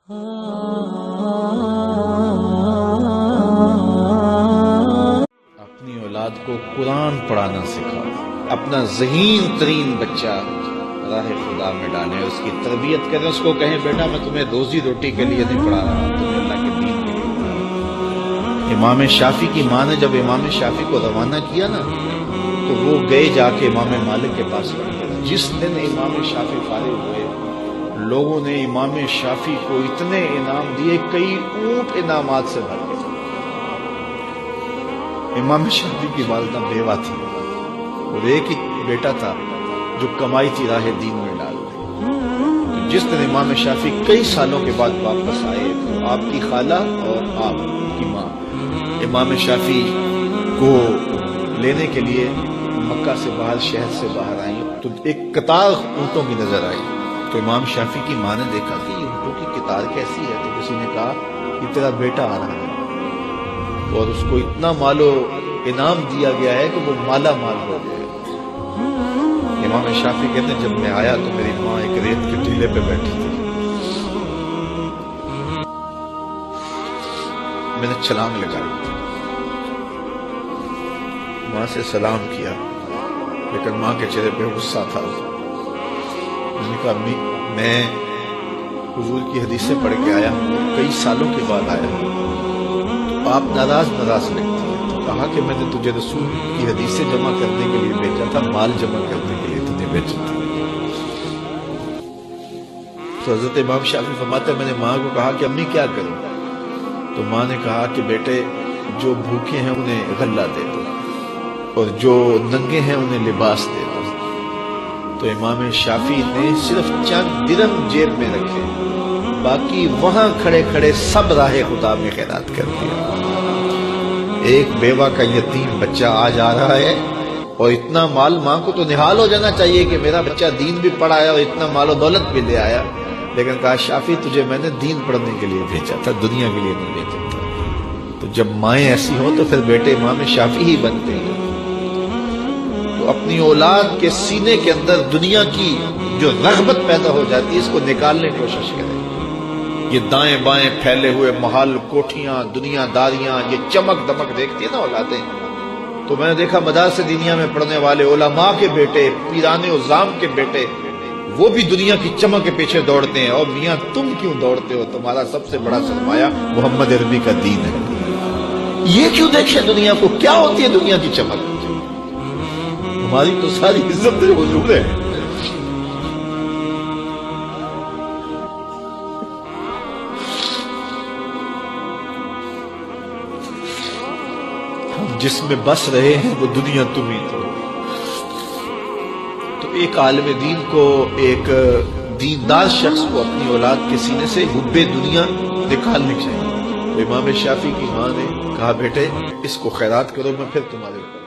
اپنی اولاد کو قرآن پڑھانا سکھاؤ. اپنا ذہین ترین بچہ راہ خدا میں ڈالیں، اس کی تربیت کریں. اس کو کہیں بیٹا میں تمہیں روزی روٹی کے لیے نہیں پڑھا رہا، تمہیں اللہ کے دین کے لیے پڑھا رہا. امام شافعی کی ماں نے جب امام شافعی کو روانہ کیا نا تو وہ گئے جا کے امام مالک کے پاس پڑھتے. جس دن امام شافعی فارغ ہوئے لوگوں نے امام شافعی کو اتنے انعام دیے، کئی اونٹ انعامات سے بھر گئے. امام شافعی کی والدہ بیوہ تھی اور ایک ہی بیٹا تھا جو کمائی تھی راہ دین میں ڈال دی. تو جس دن امام شافعی کئی سالوں کے بعد واپس آئے تو آپ کی خالہ اور آپ کی ماں امام شافعی کو لینے کے لیے مکہ سے باہر، شہر سے باہر آئی تو ایک قطار اونٹوں کی نظر آئی. تو امام شافعی کی ماں نے دیکھا کہ یہ اونٹوں کی قطار کیسی ہے، تو کسی نے کہا کہ تیرا بیٹا آ رہا ہے اور اس کو اتنا مال و انعام دیا گیا ہے کہ وہ مالا مال ہو گیا. امام شافعی کہتے ہیں جب میں آیا تو میری ماں ایک ریت کے ٹیلے پہ بیٹھی تھی. میں نے چھلانگ لگائی، ماں سے سلام کیا، لیکن ماں کے چہرے پہ غصہ تھا. میں نے کہا امی میں حضور کی حدیثیں پڑھ کے آیا ہوں، کئی سالوں کے بعد آیا ہوں، تو آپ ناراض لگتی ہیں. تو کہا کہ میں نے تجھے رسول کی حدیثیں جمع کرنے کے لیے بھیجا تھا، مال جمع کرنے کے لیے تجھے بھیجا تھا. تو حضرت امام شافعی فرماتے ہیں میں نے ماں کو کہا کہ امی کیا کروں؟ تو ماں نے کہا کہ بیٹے جو بھوکے ہیں انہیں غلہ دے دو اور جو ننگے ہیں انہیں لباس دے دو. تو امام شافعی نے صرف چند درہم جیب میں رکھے، باقی وہاں کھڑے کھڑے سب راہ خدا میں خیرات کر دیا. ایک بیوہ کا یتیم بچہ آج آ رہا ہے اور اتنا مال، ماں کو تو نہال ہو جانا چاہیے کہ میرا بچہ دین بھی پڑھایا اور اتنا مال و دولت بھی لے آیا، لیکن کہا شافعی تجھے میں نے دین پڑھنے کے لیے بھیجا تھا، دنیا کے لیے نہیں بھیجا تھا. تو جب مائیں ایسی ہوں تو پھر بیٹے امام شافعی ہی بنتے ہیں. تو اپنی اولاد کے سینے کے اندر دنیا کی جو رغبت پیدا ہو جاتی ہے اس کو نکالنے کی کوشش کریں. یہ دائیں بائیں پھیلے ہوئے محل، کوٹھیاں، دنیا داریاں، یہ چمک دمک دیکھتی ہے نا اولادیں. تو میں نے دیکھا مدارس دینیہ میں پڑھنے والے علماء کے بیٹے، پیران عظام کے بیٹے، وہ بھی دنیا کی چمک کے پیچھے دوڑتے ہیں. اور میاں تم کیوں دوڑتے ہو؟ تمہارا سب سے بڑا سرمایہ محمد عربی کا دین ہے. یہ کیوں دیکھیں دنیا کو؟ کیا ہوتی ہے دنیا کی چمک؟ ہماری تو ساری عزت حضور ہے. ہم جس میں بس رہے ہیں وہ دنیا تم ہی تو. تو ایک عالم دین کو، ایک دیندار شخص کو اپنی اولاد کے سینے سے حب دنیا نکالنی چاہیے. تو امام شافعی کی ماں نے کہا بیٹے اس کو خیرات کرو، میں پھر تمہارے اوپر